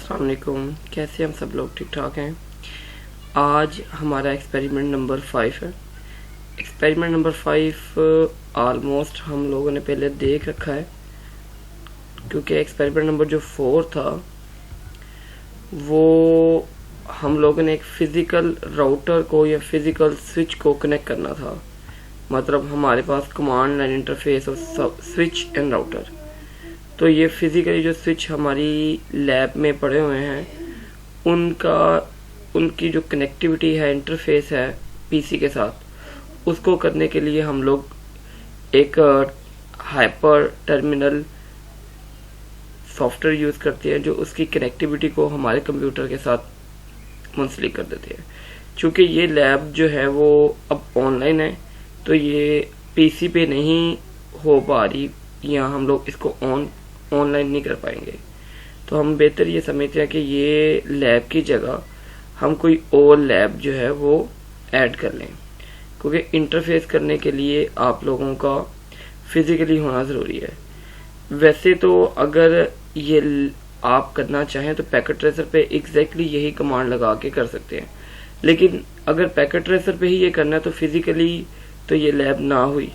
अस्सलाम वालेकुम। कैसे हम सब लोग ठीक ठाक हैं। आज हमारा एक्सपेरिमेंट नंबर 5 है। एक्सपेरिमेंट नंबर 5 ऑलमोस्ट हम लोगों ने पहले देख रखा है, क्योंकि एक्सपेरिमेंट नंबर जो 4 था वो हम लोगों ने एक फिजिकल राउटर को या फिजिकल स्विच को कनेक्ट करना था। मतलब हमारे पास कमांड लाइन इंटरफेस और स्विच एंड राउटर। तो ये फिजिकली जो स्विच हमारी लैब में पड़े हुए हैं उनकी जो कनेक्टिविटी है, इंटरफेस है पीसी के साथ, उसको करने के लिए हम लोग एक हाइपर टर्मिनल सॉफ्टवेयर यूज करते हैं जो उसकी कनेक्टिविटी को हमारे कंप्यूटर के साथ मुंसलिक कर देते हैं। चूंकि ये लैब जो है वो अब ऑनलाइन है, तो ये पीसी पे नहीं हो पा रही या हम लोग इसको ऑनलाइन नहीं कर पाएंगे। तो हम बेहतर ये समझते हैं कि ये लैब की जगह हम कोई और लैब जो है वो ऐड कर लें, क्योंकि इंटरफेस करने के लिए आप लोगों का फिजिकली होना ज़रूरी है। वैसे तो अगर ये आप करना चाहें तो पैकेट ट्रेसर पे एग्जैक्टली यही कमांड लगा के कर सकते हैं, लेकिन अगर पैकेट ट्रेसर पे ही ये करना है तो फिजिकली तो ये लैब ना हुई।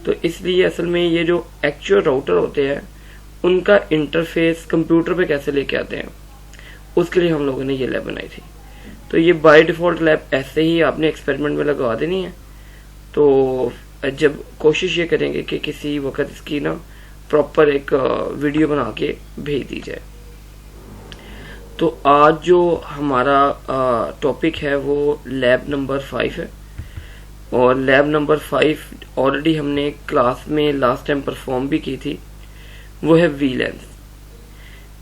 तो इसलिए असल में ये जो एक्चुअल राउटर होते हैं उनका इंटरफेस कंप्यूटर पे कैसे लेके आते हैं, उसके लिए हम लोगों ने ये लैब बनाई थी। तो ये बाय डिफॉल्ट लैब ऐसे ही आपने एक्सपेरिमेंट में लगा देनी है। तो जब कोशिश ये करेंगे कि किसी वक्त इसकी ना प्रॉपर एक वीडियो बना के भेज दी जाए। तो आज जो हमारा टॉपिक है वो लैब नंबर 5 है, और लैब नंबर 5 ऑलरेडी हमने क्लास में लास्ट टाइम परफॉर्म भी की थी। वो है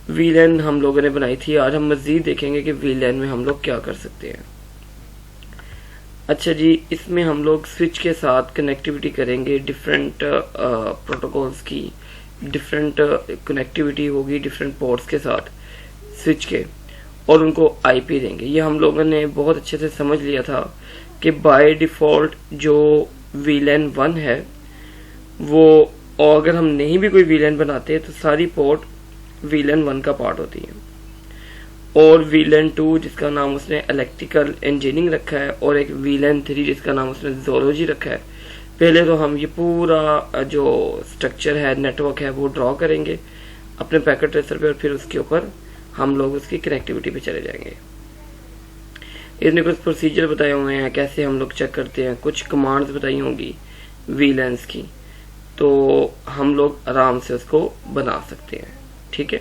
वीलैन हम लोगों ने बनाई थी। आज हम मजीद देखेंगे कि वीलैन में हम लोग क्या कर सकते हैं। अच्छा जी, इसमें हम लोग स्विच के साथ कनेक्टिविटी करेंगे, डिफरेंट प्रोटोकॉल्स की डिफरेंट कनेक्टिविटी होगी डिफरेंट पोर्ट्स के साथ स्विच के, और उनको आईपी देंगे। ये हम लोगों ने बहुत अच्छे से समझ लिया था कि बाय डिफॉल्ट जो वीलैन 1 है वो, और अगर हम नहीं भी कोई वीलैन बनाते तो सारी पोर्ट वीलैन 1 का पार्ट होती है, और वीलैन 2 जिसका नाम उसने इलेक्ट्रिकल इंजीनियरिंग रखा है, और एक वीलैन 3 जिसका नाम उसने ज़ूलॉजी रखा है। पहले तो हम ये पूरा जो स्ट्रक्चर है, नेटवर्क है, वो ड्रॉ करेंगे अपने पैकेट ट्रेसर पे, और फिर उसके ऊपर हम लोग उसकी कनेक्टिविटी पे चले जाएंगे। इसने कुछ प्रोसीजर बताए हुए हैं कैसे हम लोग चेक करते हैं, कुछ कमांड्स बताई होंगी वीलैंस की, तो हम लोग आराम से उसको बना सकते हैं। ठीक है,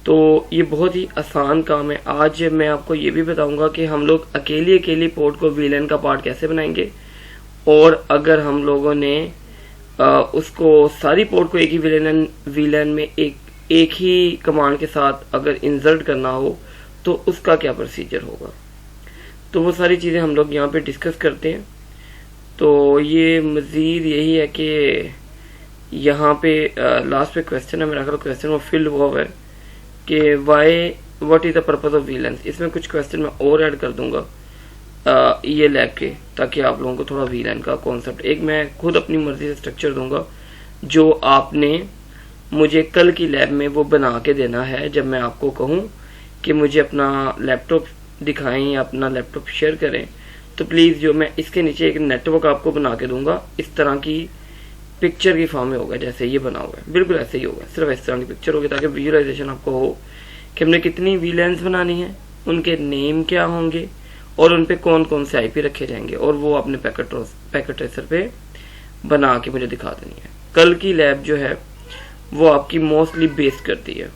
तो ये बहुत ही आसान काम है। आज मैं आपको ये भी बताऊंगा कि हम लोग अकेली पोर्ट को वीलैन का पार्ट कैसे बनाएंगे, और अगर हम लोगों ने उसको सारी पोर्ट को एक ही वीलैन में एक ही कमांड के साथ अगर इंसर्ट करना हो तो उसका क्या प्रोसीजर होगा। तो वो सारी चीजें हम लोग यहाँ पे डिस्कस करते हैं। तो ये मजीद यही है कि यहाँ पे लास्ट पे क्वेश्चन है, मेरा ख्याल क्वेश्चन वो फिल हुआ है कि what is the purpose of वीलैंस। इसमें कुछ क्वेश्चन मैं और ऐड कर दूंगा ये लैब के, ताकि आप लोगों को थोड़ा वीलैन का कॉन्सेप्ट, एक मैं खुद अपनी मर्जी से स्ट्रक्चर दूंगा जो आपने मुझे कल की लैब में वो बना के देना है। जब मैं आपको कहूँ कि मुझे अपना लैपटॉप दिखाएं या अपना लैपटॉप शेयर करें, तो प्लीज जो मैं इसके नीचे एक नेटवर्क आपको बना के दूंगा, इस तरह की पिक्चर की फॉर्म में होगा जैसे ये बना हुआ है, बिल्कुल ऐसे ही होगा, सिर्फ इस तरह की पिक्चर होगी, ताकि विजुअलाइजेशन आपको हो कि हमने कितनी वीलैंस बनानी है, उनके नेम क्या होंगे, और उन पे कौन कौन से आईपी रखे जाएंगे, और वो अपने पैकेट ट्रेसर पे बना के मुझे दिखा देनी है। कल की लैब जो है वो आपकी मोस्टली बेस्ड करती है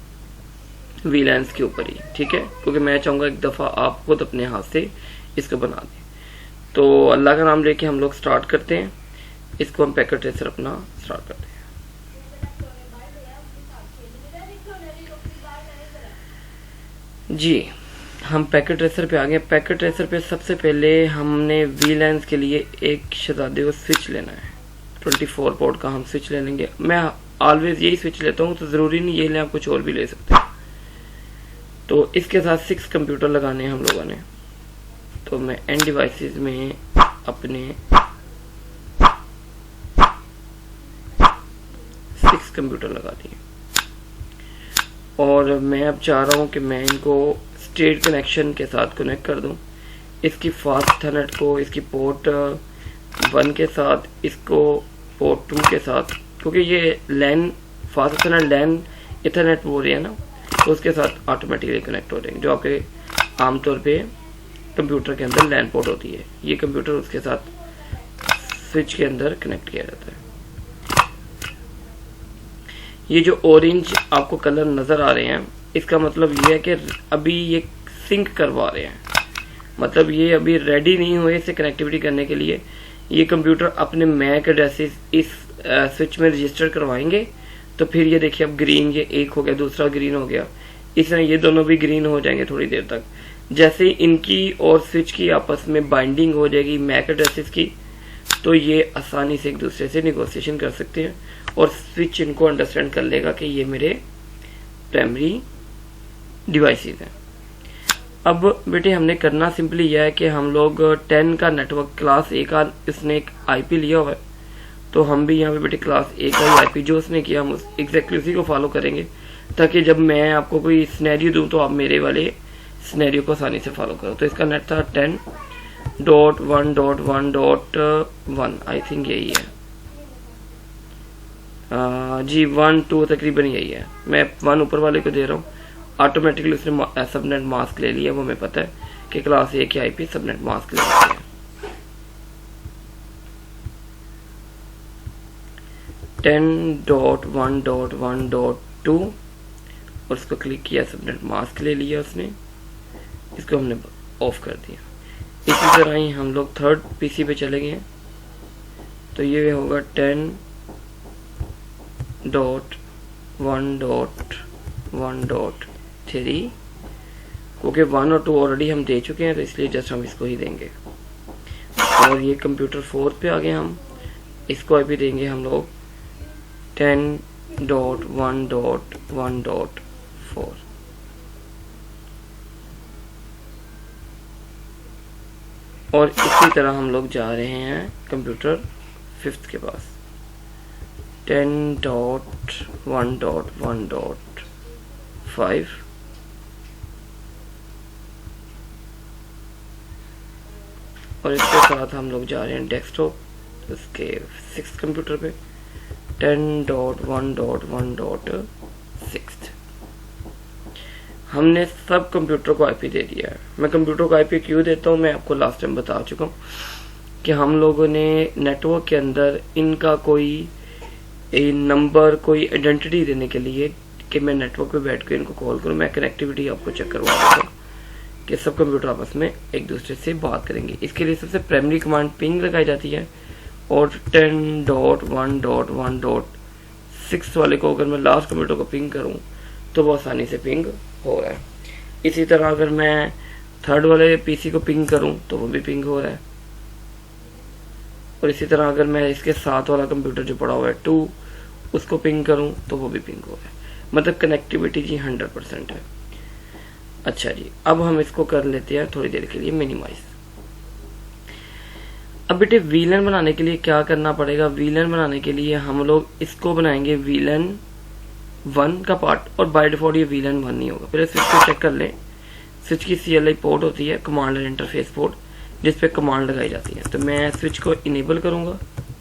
वीलैंस के ऊपर ही। ठीक है, क्योंकि मैं चाहूंगा एक दफा आप खुद अपने हाथ से इसको बना दें। तो अल्लाह का नाम लेके हम लोग स्टार्ट करते हैं। इसको हम पैकेट ट्रेसर अपना स्टार्ट करते हैं। जी, हम पैकेट ट्रेसर पे आ गए। पैकेट ट्रेसर पे सबसे पहले हमने वीलैंस के लिए एक शहजादे को स्विच लेना है। 24 पोर्ट का हम स्विच ले लेंगे। मैं ऑलवेज यही स्विच लेता हूँ, तो जरूरी नहीं ये ले, आप कुछ और भी ले सकते हैं। तो इसके साथ 6 कंप्यूटर लगाने हैं हम लोगों ने। तो मैं एंड डिवाइसेस में अपने 6 कंप्यूटर लगा दिए। और मैं अब चाह रहा हूँ कि मैं इनको स्ट्रेट कनेक्शन के साथ कनेक्ट कर दूँ। इसकी फास्ट इथरनेट को इसकी पोर्ट 1 के साथ, इसको पोर्ट 2 के साथ, क्योंकि ये लैन फास्ट इथरनेट लैन इथरनेट हो रही है ना, तो उसके साथ ऑटोमेटिकली कनेक्ट हो जाएंगे। जो आपके आमतौर पे कंप्यूटर के अंदर लैन पोर्ट होती है, ये कंप्यूटर उसके साथ स्विच के अंदर कनेक्ट किया जाता है। ये जो ऑरेंज आपको कलर नजर आ रहे हैं, इसका मतलब ये है कि अभी ये सिंक करवा रहे हैं, मतलब ये अभी रेडी नहीं हुए इसे कनेक्टिविटी करने के लिए। ये कंप्यूटर अपने मैक एड्रेस इस स्विच में रजिस्टर करवाएंगे, तो फिर ये देखिए अब ग्रीन, ये एक हो गया, दूसरा ग्रीन हो गया, इस तरह ये दोनों भी ग्रीन हो जाएंगे थोड़ी देर तक। जैसे इनकी और स्विच की आपस में बाइंडिंग हो जाएगी मैक एड्रेसेस की, तो ये आसानी से एक दूसरे से निगोशिएशन कर सकते हैं और स्विच इनको अंडरस्टैंड कर लेगा कि ये मेरे प्राइमरी डिवाइसेस हैं। अब बेटे हमने करना सिंपली यह है कि हम लोग 10 का नेटवर्क क्लास A का इसने एक आईपी लिया हुआ है, तो हम भी यहाँ पे बेटे क्लास A का ही आईपी जो उसने किया हम एग्जैक्टली उसी को फॉलो करेंगे, ताकि जब मैं आपको कोई सिनेरियो दूं तो आप मेरे वाले सिनेरियो को आसानी से फॉलो करो। तो इसका नेट था 10.1.1.1 आई थिंक यही है, जी 1 2 तकरीबन यही है। मैं 1 ऊपर वाले को दे रहा हूँ, ऑटोमेटिकली उसने सबनेट मास्क ले लिया, वो हमें पता है कि क्लास A की आईपी सबनेट मास्क ले लिया है। 10.1.1.2 और इसको क्लिक किया, सबनेट मास्क ले लिया उसने, इसको हमने ऑफ कर दिया। इसी तरह ही हम लोग थर्ड पीसी पे चले गए, तो ये होगा 10.1.1.3, क्योंकि 1 और 2 ऑलरेडी हम दे चुके हैं, तो इसलिए जस्ट हम इसको ही देंगे। और ये कंप्यूटर 4 पे आ गए हम, इसको अभी देंगे हम लोग 10.1.1.4। और इसी तरह हम लोग जा रहे हैं कंप्यूटर 5th के पास 10.1.1.5 और इसके साथ हम लोग जा रहे हैं डेस्कटॉप उसके 6th कंप्यूटर पे 10.1.1.6। हमने सब कंप्यूटर को आईपी दे दिया है। मैं कंप्यूटर को आईपी क्यों देता हूँ, मैं आपको लास्ट टाइम बता चुका हूँ कि हम लोगों ने नेटवर्क के अंदर इनका कोई नंबर, कोई आइडेंटिटी देने के लिए कि मैं नेटवर्क पे बैठ कर इनको कॉल करूँ, मैं कनेक्टिविटी आपको चेक करवा देता हूँ कि सब कंप्यूटर आपस में एक दूसरे से बात करेंगे। इसके लिए सबसे प्राइमरी कमांड पिंग लगाई जाती है, और 10.1.1.6 वाले को अगर मैं लास्ट कंप्यूटर को पिंग करूँ तो वो आसानी से पिंग हो रहा है। इसी तरह अगर मैं थर्ड वाले पीसी को पिंग करूं तो वो भी पिंग हो रहा है, और इसी तरह अगर मैं इसके साथ वाला कंप्यूटर जो पड़ा हुआ है 2 उसको पिंग करूं तो वो भी पिंग हो रहा है। मतलब कनेक्टिविटी जी 100% है। अच्छा जी, अब हम इसको कर लेते हैं थोड़ी देर के लिए मिनिमाइज। अब बेटे वीलन बनाने के लिए क्या करना पड़ेगा, वीलन बनाने के लिए हम लोग इसको बनाएंगे वीलन 1 का पार्ट, और बाय डिफॉल्ट ये वीलन 1 नहीं होगा। पहले स्विच को चेक कर लें। स्विच की CLI पोर्ट होती है, कमांड एंड इंटरफेस पोर्ट, जिस पे कमांड लगाई जाती है। तो मैं स्विच को इनेबल करूंगा,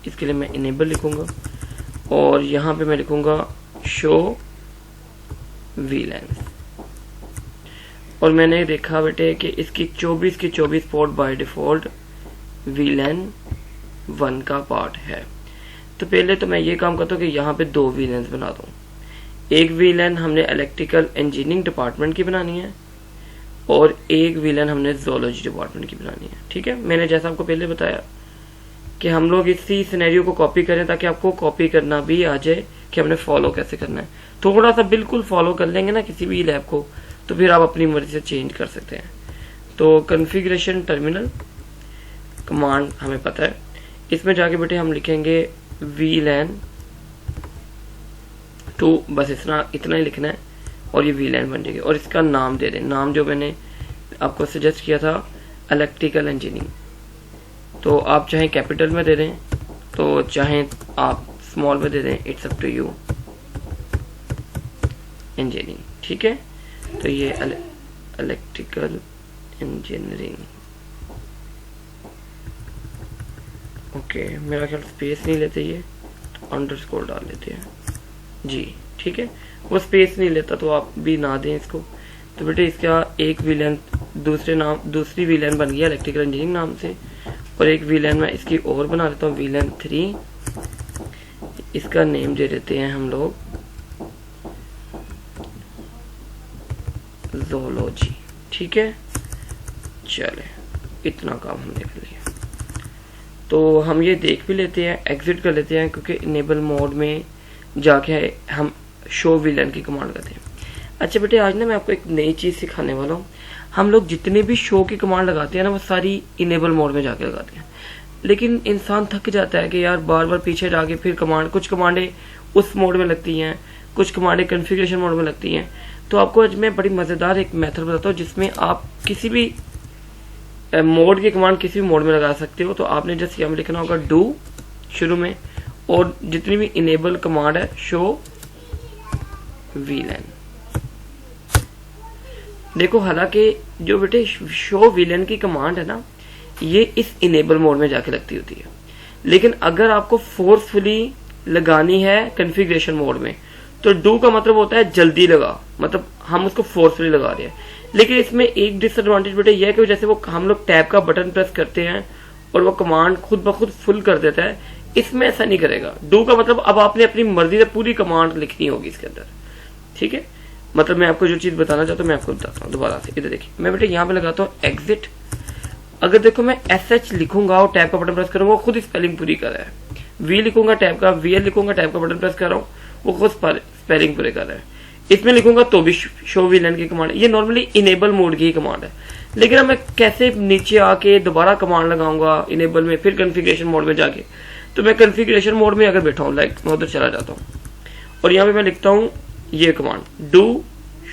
इसके लिए मैं इनेबल लिखूंगा, और यहाँ पे मैं लिखूंगा शो वीलन। और मैंने देखा बेटे कि इसकी 24 की 24 पोर्ट बाय डिफॉल्ट वीलन 1 का पार्ट है। तो पहले तो मैं ये काम करता हूँ कि यहाँ पे 2 वीलेंस बना दूँ। एक वीलन हमने इलेक्ट्रिकल इंजीनियरिंग डिपार्टमेंट की बनानी है, और एक वीलन हमने जोलॉजी डिपार्टमेंट की बनानी है। ठीक है, मैंने जैसा आपको पहले बताया कि हम लोग इसी सिनेरियो को कॉपी करें ताकि आपको कॉपी करना भी आ जाए कि हमने फॉलो कैसे करना है। थोड़ा सा बिल्कुल फॉलो कर लेंगे ना किसी भी लैब को, तो फिर आप अपनी मर्जी से चेंज कर सकते हैं। तो कॉन्फ़िगरेशन टर्मिनल कमांड हमें पता है, इसमें जाके बेटे हम लिखेंगे VLAN 2, बस इतना ही लिखना है, और ये VLAN बन जाएगी। और इसका नाम दे दें, नाम जो मैंने आपको सजेस्ट किया था इलेक्ट्रिकल इंजीनियरिंग, तो आप चाहे कैपिटल में दे दें, तो चाहे आप स्मॉल में दे दें, it's up to you engineering. ठीक है। तो ये इलेक्ट्रिकल इंजीनियरिंग, ओके, मेरा ख्याल स्पेस नहीं लेते, ये अंडरस्कोर डाल लेते हैं जी, ठीक है। वो स्पेस नहीं लेता तो आप भी ना दें इसको। तो बेटे इसका एक वीलन दूसरी वीलन बन गया इलेक्ट्रिकल इंजीनियरिंग नाम से, और एक वीलन मैं इसकी और बना देता हूँ, वीलन 3। इसका नेम दे देते हैं हम लोग ज़ूलॉजी, ठीक है। चले, इतना काम हमने कर लिया। तो हम ये देख भी लेते हैं, एग्जिट कर लेते हैं, क्योंकि इनेबल मोड में जाके हम शो विलन की कमांड करते हैं। अच्छा बेटे, आज ना मैं आपको एक नई चीज सिखाने वाला हूँ। हम लोग जितने भी शो की कमांड लगाते हैं ना, वो सारी इनेबल मोड में जाके लगाते हैं, लेकिन इंसान थक जाता है कि यार बार बार पीछे जाके फिर कुछ कमांडें उस मोड में लगती हैं, कुछ कमांडें कॉन्फ़िगरेशन मोड में लगती हैं। तो आपको आज मैं बड़ी मजेदार एक मेथड बताता हूँ जिसमें आप किसी भी मोड की कमांड किसी भी मोड में लगा सकते हो। तो आपने जस्ट यहाँ में लिखना होगा डू शुरू में, और जितनी भी इनेबल कमांड है शो वीलन। देखो, हालांकि जो बेटे शो वीलन की कमांड है ना, ये इस इनेबल मोड में जाके लगती होती है, लेकिन अगर आपको फोर्सफुली लगानी है कॉन्फ़िगरेशन मोड में, तो डू का मतलब होता है जल्दी लगा, मतलब हम उसको फोर्सफुली लगा रहे हैं। लेकिन इसमें एक डिसएडवांटेज बेटे यह है कि जैसे वो हम लोग टैब का बटन प्रेस करते हैं और वो कमांड खुद ब खुद फुल कर देता है, इसमें ऐसा नहीं करेगा। डू का मतलब अब आपने अपनी मर्जी से पूरी कमांड लिखनी होगी इसके अंदर, ठीक है। मतलब मैं आपको जो चीज बताना चाहता हूँ मैं आपको बताता हूँ दोबारा से। इधर देखिए, मैं बेटे यहाँ पे लगाता हूँ एग्जिट। अगर देखो मैं SH लिखूंगा और टैब का बटन प्रेस करूंगा, खुद स्पेलिंग पूरी कर रहा है। V लिखूंगा टैब का, VL लिखूंगा टैब का बटन प्रेस कर रहा हूँ, वो खुद स्पेलिंग पूरे कर रहा है। इसमें लिखूंगा तो भी शो वीलन की कमांड, ये नॉर्मली इनेबल मोड की कमांड है। लेकिन अब मैं कैसे नीचे आके दोबारा कमांड लगाऊंगा इनेबल में, फिर कॉन्फ़िगरेशन मोड में जाके। तो मैं कॉन्फ़िगरेशन मोड में अगर बैठा हूँ, लाइक मैं उधर चला जाता हूँ और यहाँ पे मैं लिखता हूँ ये कमांड डू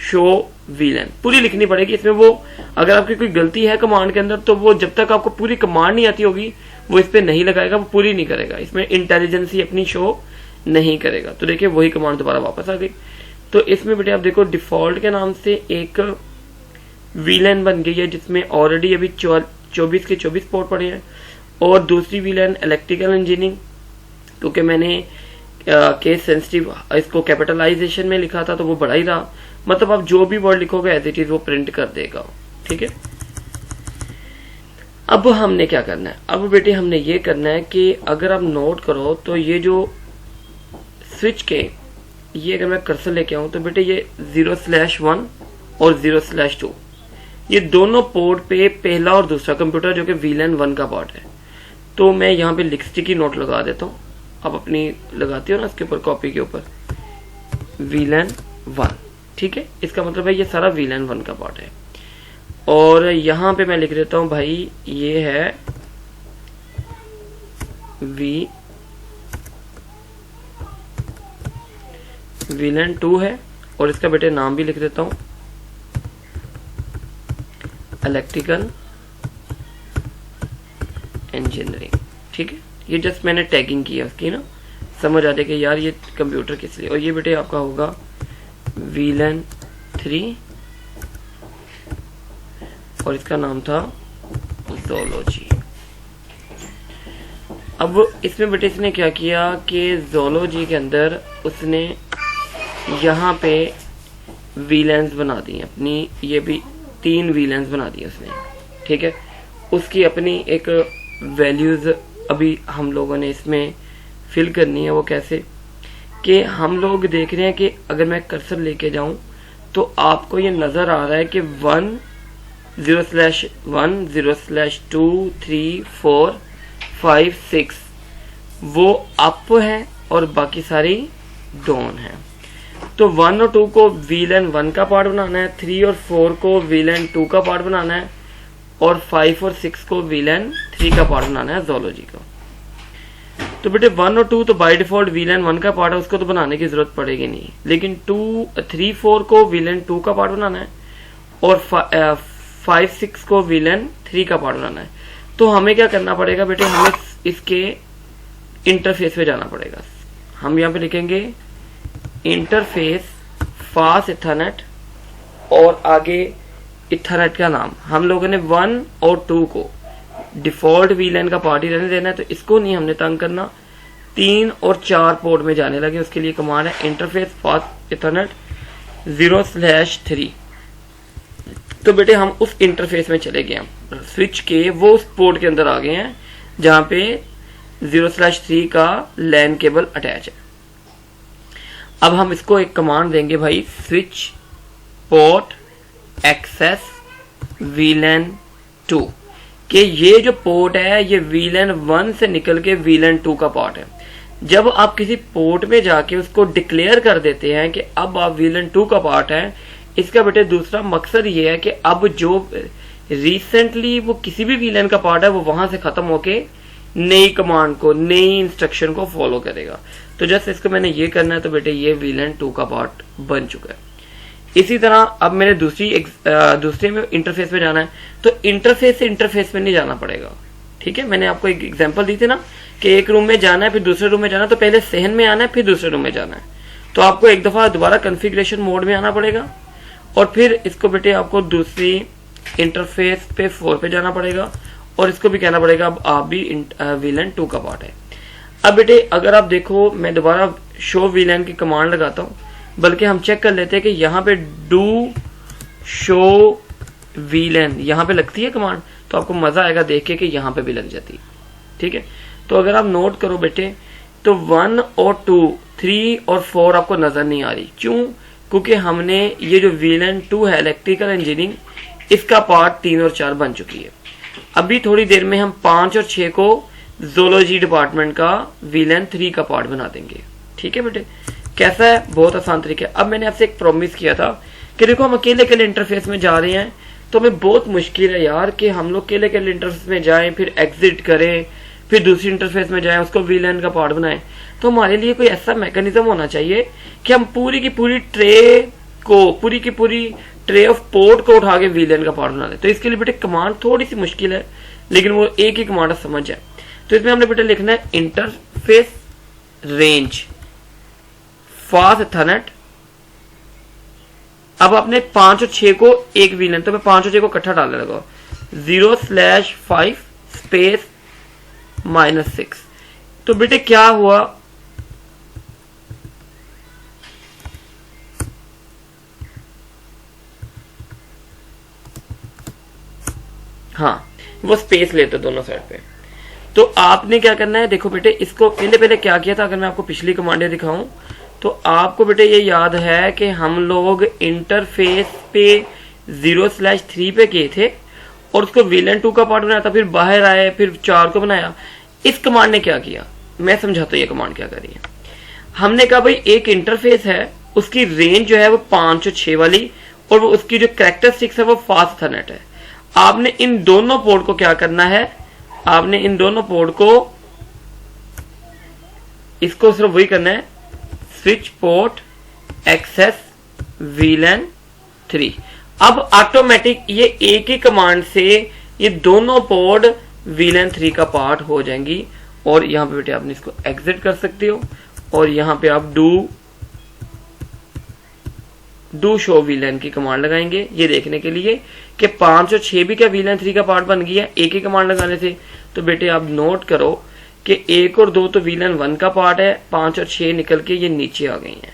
शो वीलन, पूरी लिखनी पड़ेगी इसमें। वो अगर आपकी कोई गलती है कमांड के अंदर, तो वो जब तक आपको पूरी कमांड नहीं आती होगी वो इस पे नहीं लगाएगा, वो पूरी नहीं करेगा, इसमें इंटेलिजेंसी अपनी शो नहीं करेगा। तो देखिए वही कमांड दोबारा वापस आ गई। तो इसमें बेटे आप देखो डिफॉल्ट के नाम से एक वीलन बन गई है, जिसमें ऑलरेडी अभी 24 के 24 पोर्ट पड़े हैं, और दूसरी वीलन इलेक्ट्रिकल इंजीनियरिंग, क्योंकि मैंने केस सेंसिटिव इसको कैपिटलाइजेशन में लिखा था तो वो बड़ा ही रहा। मतलब आप जो भी वर्ड लिखोगे एज इट इज वो प्रिंट कर देगा, ठीक है। अब हमने क्या करना है, अब बेटे हमने ये करना है कि अगर आप नोट करो तो ये जो स्विच के ये अगर मैं कर्सर लेके आऊं तो बेटे ये 0/1 और 0/2 ये दोनों पोर्ट पे पहला और दूसरा कंप्यूटर जो कि वीलन 1 का पार्ट है। तो मैं यहाँ पे स्टिकी नोट लगा देता हूँ, आप अपनी लगाती हो ना इसके ऊपर कॉपी के ऊपर वीलन 1, ठीक है। इसका मतलब है ये सारा वीलन 1 का पार्ट है। और यहाँ पे मैं लिख देता हूँ भाई ये है वीलन 2 है, और इसका बेटे नाम भी लिख देता हूँ इलेक्ट्रिकल इंजीनियरिंग, ठीक है। ये जस्ट मैंने टैगिंग की है उसकी ना, समझ आ जाए कि यार ये कंप्यूटर किस लिए। और ये बेटे आपका होगा वीलन 3 और इसका नाम था ज़ूलॉजी। अब इसमें बेटे इसने क्या किया कि ज़ूलॉजी के अंदर उसने यहाँ पे वीलेंस बना दी अपनी, ये भी 3 वीलेंस बना दी उसने, ठीक है। उसकी अपनी एक वैल्यूज अभी हम लोगों ने इसमें फिल करनी है। वो कैसे कि हम लोग देख रहे हैं कि अगर मैं कर्सर लेके जाऊं तो आपको ये नजर आ रहा है कि 1 0/1 0/2 3 4 5 6 वो अप है और बाकी सारी डाउन है। तो 1 और 2 को वीलन 1 का पार्ट बनाना है, 3 और 4 को वीलन 2 का पार्ट बनाना है, और 5 और 6 को वीलन 3 का पार्ट बनाना है ज़ूलॉजी का। तो बेटे 1 और 2 तो बाय डिफॉल्ट वीलन 1 का पार्ट है, उसको तो बनाने की जरूरत पड़ेगी नहीं। लेकिन 3 4 को वीलन 2 का पार्ट बनाना है, और 5 6 को वीलन 3 का पार्ट बनाना है। तो हमें क्या करना पड़ेगा बेटे, हमें इसके इंटरफेस पे जाना पड़ेगा। हम यहाँ पे लिखेंगे इंटरफेस फास्ट इथरनेट और आगे इथरनेट का नाम। हम लोगों ने 1 और 2 को डिफॉल्ट वीलैन का पार्ट ही रहने देना है, तो इसको नहीं हमने तंग करना। 3 और 4 पोर्ट में जाने लगे, उसके लिए कमांड है इंटरफेस फास्ट इथरनेट 0/3। तो बेटे हम उस इंटरफेस में चले गए हैं, स्विच के वो उस पोर्ट के अंदर आ गए हैं जहां पे 0/3 का लैन केबल अटैच है। अब हम इसको एक कमांड देंगे भाई, स्विच पोर्ट एक्सेस VLAN 2 कि ये जो पोर्ट है ये VLAN 1 से निकल के VLAN 2 का पार्ट है। जब आप किसी पोर्ट में जाके उसको डिक्लेयर कर देते हैं कि अब आप VLAN 2 का पार्ट है, इसका बेटे दूसरा मकसद ये है कि अब जो रिसेंटली वो किसी भी VLAN का पार्ट है वो वहां से खत्म होके नई कमांड को, नई इंस्ट्रक्शन को फॉलो करेगा। तो जैसे इसको मैंने ये करना है, तो बेटे ये VLAN 2 का पार्ट बन चुका है। इसी तरह अब मैंने दूसरे में इंटरफेस में जाना है, तो इंटरफेस से इंटरफेस में नहीं जाना पड़ेगा। ठीक है, मैंने आपको एक एग्जांपल दी थी ना कि एक रूम में जाना है फिर दूसरे रूम में जाना है, तो पहले सहन में आना है फिर दूसरे रूम में जाना है। तो आपको एक दफा दोबारा कॉन्फ़िगरेशन मोड में आना पड़ेगा और फिर इसको बेटे आपको दूसरी इंटरफेस पे 4 पे जाना पड़ेगा और इसको भी कहना पड़ेगा अब आप भी VLAN 2 का पार्ट है। अब बेटे अगर आप देखो, मैं दोबारा शो VLAN की कमांड लगाता हूं, बल्कि हम चेक कर लेते हैं कि यहाँ पे डू शो VLAN यहाँ पे लगती है कमांड, तो आपको मजा आएगा देख के कि यहाँ पे भी लग जाती है। ठीक है, तो अगर आप नोट करो बेटे, तो 1 और 2, 3 और 4 आपको नजर नहीं आ रही। क्यों? क्योंकि हमने ये जो VLAN 2 है इलेक्ट्रिकल इंजीनियरिंग, इसका पार्ट 3 और 4 बन चुकी है। अभी थोड़ी देर में हम 5 और 6 को ज़ूलॉजी डिपार्टमेंट का VLAN 3 का पार्ट बना देंगे। ठीक है बेटे, कैसा है? बहुत आसान तरीका है। अब मैंने आपसे एक प्रॉमिस किया था कि देखो हम अकेले अकेले इंटरफेस में जा रहे हैं, तो हमें बहुत मुश्किल है यार कि हम लोग अकेले अकेले इंटरफेस में जाएं, फिर एग्जिट करें, फिर दूसरी इंटरफेस में जाएं, उसको VLAN का पार्ट बनाएं। तो हमारे लिए कोई ऐसा मैकेनिज्म होना चाहिए कि हम पूरी की पूरी ट्रे ऑफ पोर्ट को उठा के VLAN का पार्ट बना दें। तो इसके लिए बेटे कमांड थोड़ी सी मुश्किल है, लेकिन वो एक ही कमांड समझ है। तो इसमें हमने बेटे लिखना है इंटरफेस रेंज फास्ट इथरनेट। अब आपने 5 और 6 को एक VLAN, तो मैं 5 और 6 को इकट्ठा डालने लगा, 0/5 स्पेस -6। तो बेटे क्या हुआ, हाँ वो स्पेस लेते दोनों साइड पे। तो आपने क्या करना है, देखो बेटे इसको पहले क्या किया था, अगर मैं आपको पिछली कमांडें दिखाऊं तो आपको बेटे ये याद है कि हम लोग इंटरफेस पे 0/3 पे किए थे और उसको VLAN 2 का पार्ट बनाया था, फिर बाहर आए, फिर 4 को बनाया। इस कमांड ने क्या किया, मैं समझाता हूं ये कमांड क्या कर रही है। हमने कहा भाई एक इंटरफेस है, उसकी रेंज जो है वो 5 और 6 वाली, और वो उसकी जो कैरेक्टरिस्टिक्स है वो फास्ट इथरनेट है। आपने इन दोनों पोर्ट को क्या करना है, आपने इन दोनों पोर्ट को इसको सिर्फ वही करना है, स्विच पोर्ट एक्सेस VLAN 3। अब ऑटोमेटिक ये एक ही कमांड से ये दोनों पोर्ट VLAN 3 का पार्ट हो जाएंगी। और यहां पे बेटे आपने इसको एग्जिट कर सकते हो और यहां पे आप डू शो VLAN की कमांड लगाएंगे, ये देखने के लिए कि 5 और 6 भी क्या VLAN 3 का पार्ट बन गया एक ही कमांड लगाने से। तो बेटे आप नोट करो कि 1 और 2 तो VLAN 1 का पार्ट है, 5 और 6 निकल के ये नीचे आ गई हैं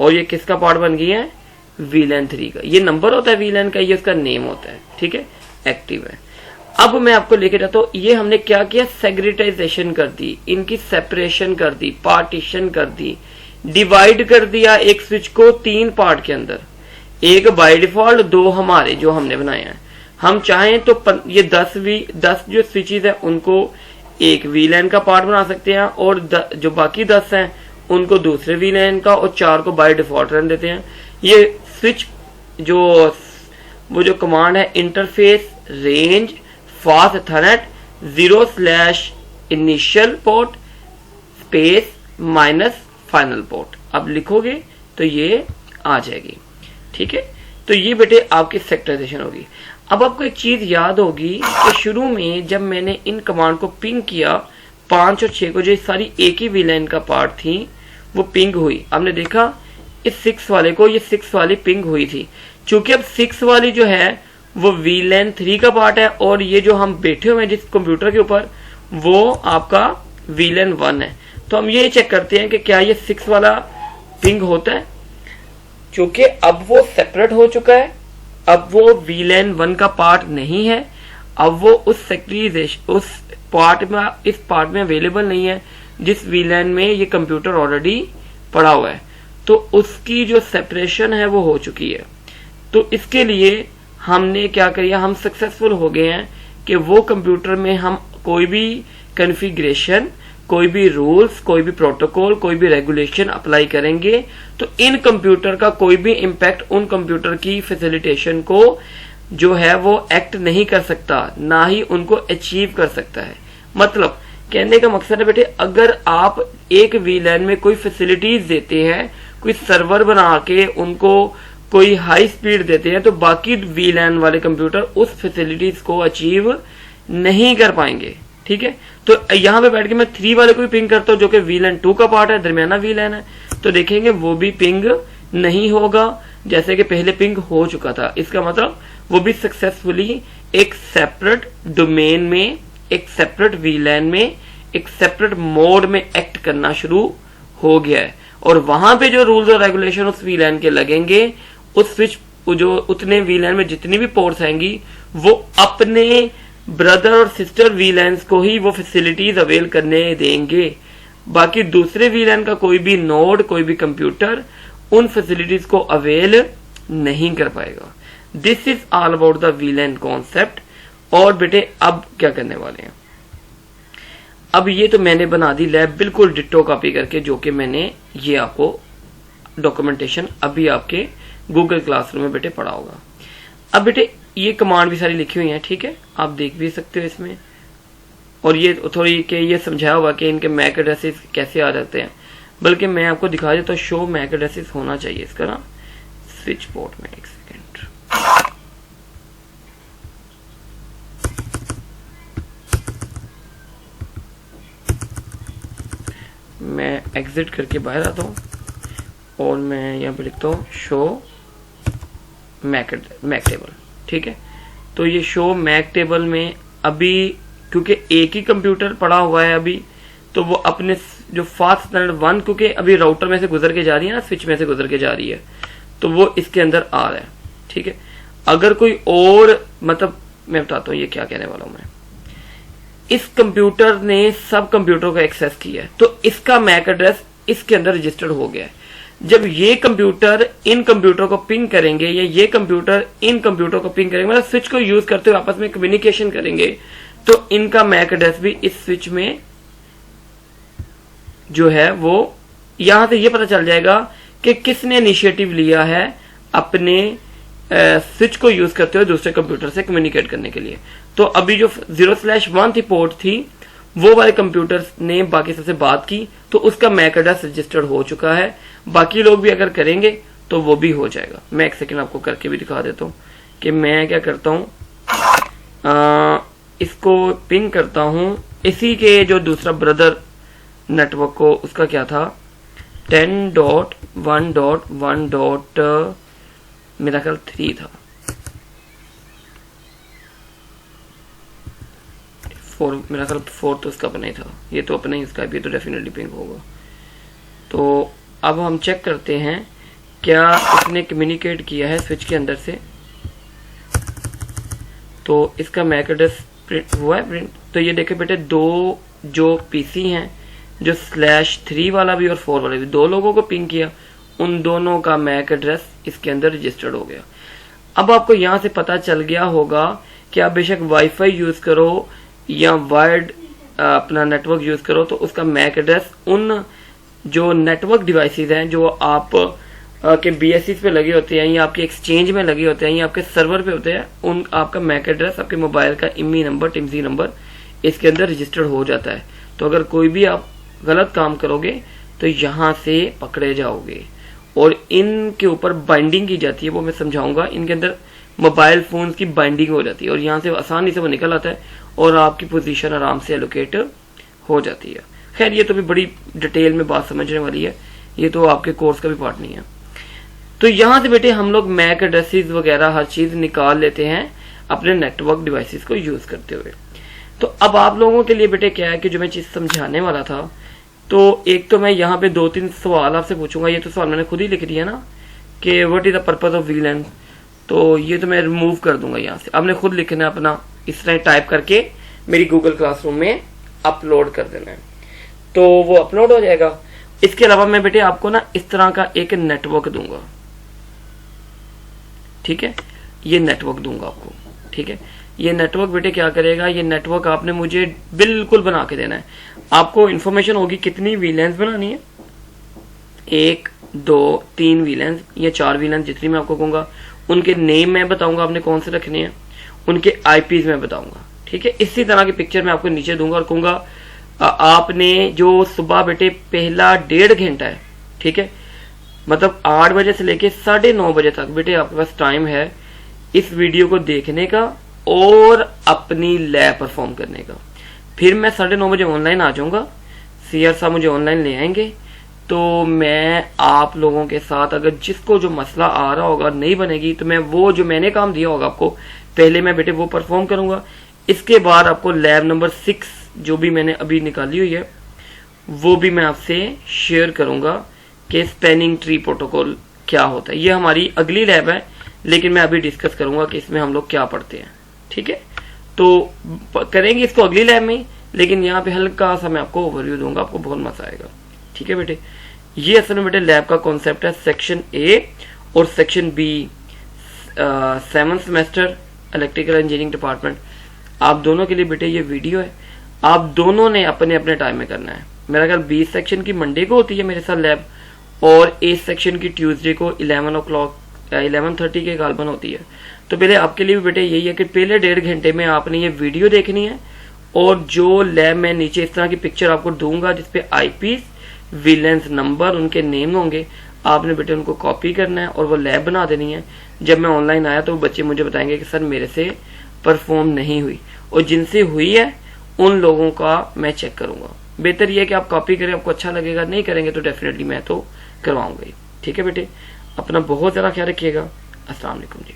और ये किसका पार्ट बन गई है, VLAN 3 का। ये नंबर होता है VLAN का, ये उसका नेम होता है। ठीक है, एक्टिव है। अब मैं आपको लेके जाता हूं, ये हमने क्या किया, सेग्रीटाइजेशन कर दी, इनकी सेपरेशन कर दी, पार्टीशन कर दी, डिवाइड कर दिया एक स्विच को 3 पार्ट के अंदर, एक बाय डिफॉल्ट, 2 हमारे जो हमने बनाए हैं। हम चाहें तो ये 10 जो स्विचेस है उनको एक VLAN का पार्ट बना सकते हैं और जो बाकी 10 हैं उनको दूसरे VLAN का, और 4 को बाय डिफॉल्ट रहने देते हैं। ये स्विच वो जो कमांड है interface range fast Ethernet 0/initial port space -final port, अब लिखोगे तो ये आ जाएगी। ठीक है, तो ये बेटे आपकी सेक्टराइजेशन होगी। अब आपको एक चीज याद होगी कि शुरू में जब मैंने इन कमांड को पिंग किया 5 और 6 को, जो सारी एक ही VLAN का पार्ट थी वो पिंग हुई। आपने देखा इस 6 वाले को, ये 6 वाली पिंग हुई थी। चूंकि अब 6 वाली जो है वो VLAN 3 का पार्ट है, और ये जो हम बैठे हुए हैं जिस कंप्यूटर के ऊपर वो आपका VLAN 1 है। तो हम ये चेक करते हैं कि क्या ये 6 वाला पिंग होता है। क्योंकि अब वो सेपरेट हो चुका है, अब वो VLAN 1 का पार्ट नहीं है, अब वो उस उस पार्ट में अवेलेबल नहीं है जिस VLAN में ये कंप्यूटर ऑलरेडी पड़ा हुआ है। तो उसकी जो सेपरेशन है वो हो चुकी है। तो इसके लिए हमने क्या किया, हम सक्सेसफुल हो गए हैं कि वो कंप्यूटर में हम कोई भी कॉन्फ़िगरेशन, कोई भी रूल्स, कोई भी प्रोटोकॉल, कोई भी रेगुलेशन अप्लाई करेंगे तो इन कंप्यूटर का कोई भी इम्पैक्ट उन कंप्यूटर की फैसिलिटेशन को जो है वो एक्ट नहीं कर सकता, ना ही उनको अचीव कर सकता है। मतलब कहने का मकसद है बेटे, अगर आप एक VLAN में कोई फैसिलिटीज देते हैं, कोई सर्वर बना के उनको कोई हाई स्पीड देते हैं, तो बाकी VLAN वाले कंप्यूटर उस फैसिलिटीज को अचीव नहीं कर पाएंगे। ठीक है, तो यहां पे बैठ के मैं 3 वाले को भी पिंग करता हूं जो कि VLAN 2 का पार्ट है, दरमियाना VLAN है, तो देखेंगे वो भी पिंग नहीं होगा जैसे कि पहले पिंग हो चुका था। इसका मतलब वो भी सक्सेसफुली एक सेपरेट डोमेन में, एक सेपरेट VLAN में, एक सेपरेट मोड में एक्ट करना शुरू हो गया है। और वहां पे जो रूल्स और रेगुलेशन उस VLAN के लगेंगे, उस स्विच जो उतने VLAN में जितनी भी पोर्ट्स आएंगी वो अपने ब्रदर और सिस्टर VLANs को ही वो फैसिलिटीज अवेल करने देंगे। बाकी दूसरे VLAN का कोई भी नोड, कोई भी कंप्यूटर उन फैसिलिटीज को अवेल नहीं कर पाएगा। This is all about the VLAN concept. और बेटे अब क्या करने वाले हैं, अब ये तो मैंने बना दी लैब बिल्कुल डिट्टो कॉपी करके, जो कि मैंने ये आपको डॉक्यूमेंटेशन अभी आपके गूगल क्लासरूम में बेटे पढ़ा होगा। अब बेटे ये कमांड भी सारी लिखी हुई है, ठीक है, आप देख भी सकते हो इसमें। और ये थोड़ी के ये समझाया हुआ कि इनके मैक एड्रेसेस कैसे आ जाते हैं, बल्कि मैं आपको दिखा देता हूँ। शो मैक एड्रेसेस होना चाहिए इसका ना स्विच पोर्ट में। एक सेकेंड, मैं एग्जिट करके बाहर आता हूँ और मैं यहाँ पे लिखता हूँ शो मैक टेबल। ठीक है, तो ये शो मैक टेबल में अभी क्योंकि एक ही कंप्यूटर पड़ा हुआ है अभी, तो वो अपने जो फास्ट स्टैंडर्ड 1 क्योंकि अभी राउटर में से गुजर के जा रही है ना, स्विच में से गुजर के जा रही है, तो वो इसके अंदर आ रहा है। ठीक है, अगर कोई और मतलब मैं बताता हूँ ये क्या कहने वाला हूं मैं। इस कंप्यूटर ने सब कंप्यूटर को एक्सेस किया है, तो इसका मैक एड्रेस इसके अंदर रजिस्टर्ड हो गया है। जब ये कंप्यूटर इन कंप्यूटर को पिंग करेंगे या ये कंप्यूटर इन कंप्यूटर को पिंग करेंगे, मतलब स्विच को यूज करते हुए आपस में कम्युनिकेशन करेंगे, तो इनका मैक एड्रेस भी इस स्विच में जो है वो यहां से ये पता चल जाएगा कि किसने इनिशिएटिव लिया है अपने स्विच को यूज करते हुए दूसरे कंप्यूटर से कम्युनिकेट करने के लिए। तो अभी जो 0/1 थी पोर्ट थी, वो वाले कंप्यूटर ने बाकी सबसे बात की, तो उसका मैक एड्रेस रजिस्टर्ड हो चुका है। बाकी लोग भी अगर करेंगे तो वो भी हो जाएगा। मैं एक सेकंड आपको करके भी दिखा देता हूँ कि मैं क्या करता हूँ, इसको पिंग करता हूँ इसी के जो दूसरा ब्रदर नेटवर्क को, उसका क्या था 10.1.1. मेरा ख्याल 3 था, 4 मेरा ख्याल 4 तो उसका अपना ही था, ये तो अपना ही इसका भी, तो डेफिनेटली पिंग होगा। तो अब हम चेक करते हैं क्या इसने कम्युनिकेट किया है स्विच के अंदर से। तो इसका मैक एड्रेस प्रिंट हुआ है प्रिंट। तो ये देखे बेटे, दो जो पीसी हैं, जो /3 वाला भी और 4 वाला भी, दो लोगों को पिंग किया, उन दोनों का मैक एड्रेस इसके अंदर रजिस्टर्ड हो गया। अब आपको यहां से पता चल गया होगा कि आप बेशक वाईफाई यूज करो या वायर्ड अपना नेटवर्क यूज करो, तो उसका मैक एड्रेस उन जो नेटवर्क डिवाइसेस हैं जो आप के BSCs पे लगे होते हैं या आपके एक्सचेंज में लगे होते हैं या आपके सर्वर पे होते हैं, उन आपका मैक एड्रेस आपके मोबाइल का IMEI नंबर, TIMSI नंबर इसके अंदर रजिस्टर्ड हो जाता है। तो अगर कोई भी आप गलत काम करोगे तो यहां से पकड़े जाओगे और इनके ऊपर बाइंडिंग की जाती है, वो मैं समझाऊंगा। इनके अंदर मोबाइल फोन की बाइंडिंग हो जाती है और यहां से आसानी से वो निकल आता है और आपकी पोजीशन आराम से एलोकेट हो जाती है। खैर ये तो भी बड़ी डिटेल में बात समझने वाली है, ये तो आपके कोर्स का भी पार्ट नहीं है। तो यहां से बेटे हम लोग मैक एड्रेसेस वगैरह हर चीज निकाल लेते हैं अपने नेटवर्क डिवाइसेस को यूज करते हुए। तो अब आप लोगों के लिए बेटे क्या है कि जो मैं चीज समझाने वाला था, तो एक तो मैं यहाँ पे 2-3 सवाल आपसे पूछूंगा। ये तो सवाल मैंने खुद ही लिख दिया ना कि what is the purpose of वीलैन, तो ये तो मैं रिमूव कर दूंगा यहाँ से। आपने खुद लिखना है अपना, इस तरह टाइप करके मेरी गूगल क्लासरूम में अपलोड कर देना है, तो वो अपलोड हो जाएगा। इसके अलावा मैं बेटे आपको ना इस तरह का एक नेटवर्क दूंगा, ठीक है, ये नेटवर्क दूंगा आपको, ठीक है। ये नेटवर्क बेटे क्या करेगा, ये नेटवर्क आपने मुझे बिल्कुल बना के देना है। आपको इंफॉर्मेशन होगी कितनी वीलैंस बनानी है, 1 2 3 वीलैंस या 4 वीलैंस, जितनी मैं आपको कहूंगा। उनके नेम मैं बताऊंगा आपने कौन से रखने हैं, उनके आईपीज मैं बताऊंगा, ठीक है। इसी तरह की पिक्चर मैं आपको नीचे दूंगा और कहूंगा आपने जो सुबह बेटे पहला 1.5 घंटा है, ठीक है, मतलब 8 बजे से लेके 9:30 बजे तक बेटे आपके पास टाइम है इस वीडियो को देखने का और अपनी लैब परफॉर्म करने का। फिर मैं 9:30 बजे ऑनलाइन आ जाऊंगा, सीआर साहब मुझे ऑनलाइन ले आएंगे, तो मैं आप लोगों के साथ अगर जिसको जो मसला आ रहा होगा नहीं बनेगी, तो मैं वो जो मैंने काम दिया होगा आपको पहले मैं बेटे वो परफॉर्म करूंगा। इसके बाद आपको लैब नंबर 6 जो भी मैंने अभी निकाली हुई है वो भी मैं आपसे शेयर करूंगा कि स्पैनिंग ट्री प्रोटोकॉल क्या होता है। ये हमारी अगली लैब है, लेकिन मैं अभी डिस्कस करूंगा कि इसमें हम लोग क्या पढ़ते हैं, ठीक है। तो करेंगे इसको अगली लैब में, लेकिन यहाँ पे हल्का सा मैं आपको ओवरव्यू दूंगा, आपको बहुत मजा आएगा, ठीक है बेटे। ये असल में बेटे लैब का कॉन्सेप्ट है, सेक्शन ए और section B, 7th semester electrical engineering department. आप दोनों के लिए बेटे ये वीडियो है, आप दोनों ने अपने अपने टाइम में करना है। मेरा ख्याल बी सेक्शन की मंडे को होती है मेरे साथ लैब, और ए सेक्शन की ट्यूसडे को 11:30 के गालबन होती है। तो पहले आपके लिए भी बेटे यही है कि पहले 1.5 घंटे में आपने ये वीडियो देखनी है, और जो लैब में नीचे इस तरह की पिक्चर आपको दूंगा जिसपे आईपीस, वीलैंस नंबर, उनके नेम होंगे, आपने बेटे उनको कॉपी करना है और वो लैब बना देनी है। जब मैं ऑनलाइन आया तो बच्चे मुझे बताएंगे कि सर मेरे से परफॉर्म नहीं हुई, और जिनसे हुई है उन लोगों का मैं चेक करूंगा। बेहतर यह है कि आप कॉपी करें, आपको अच्छा लगेगा, नहीं करेंगे तो डेफिनेटली मैं तो करवाऊंगा ही, ठीक है बेटे। अपना बहुत ज्यादा ख्याल रखिएगा। अस्सलाम वालेकुम जी।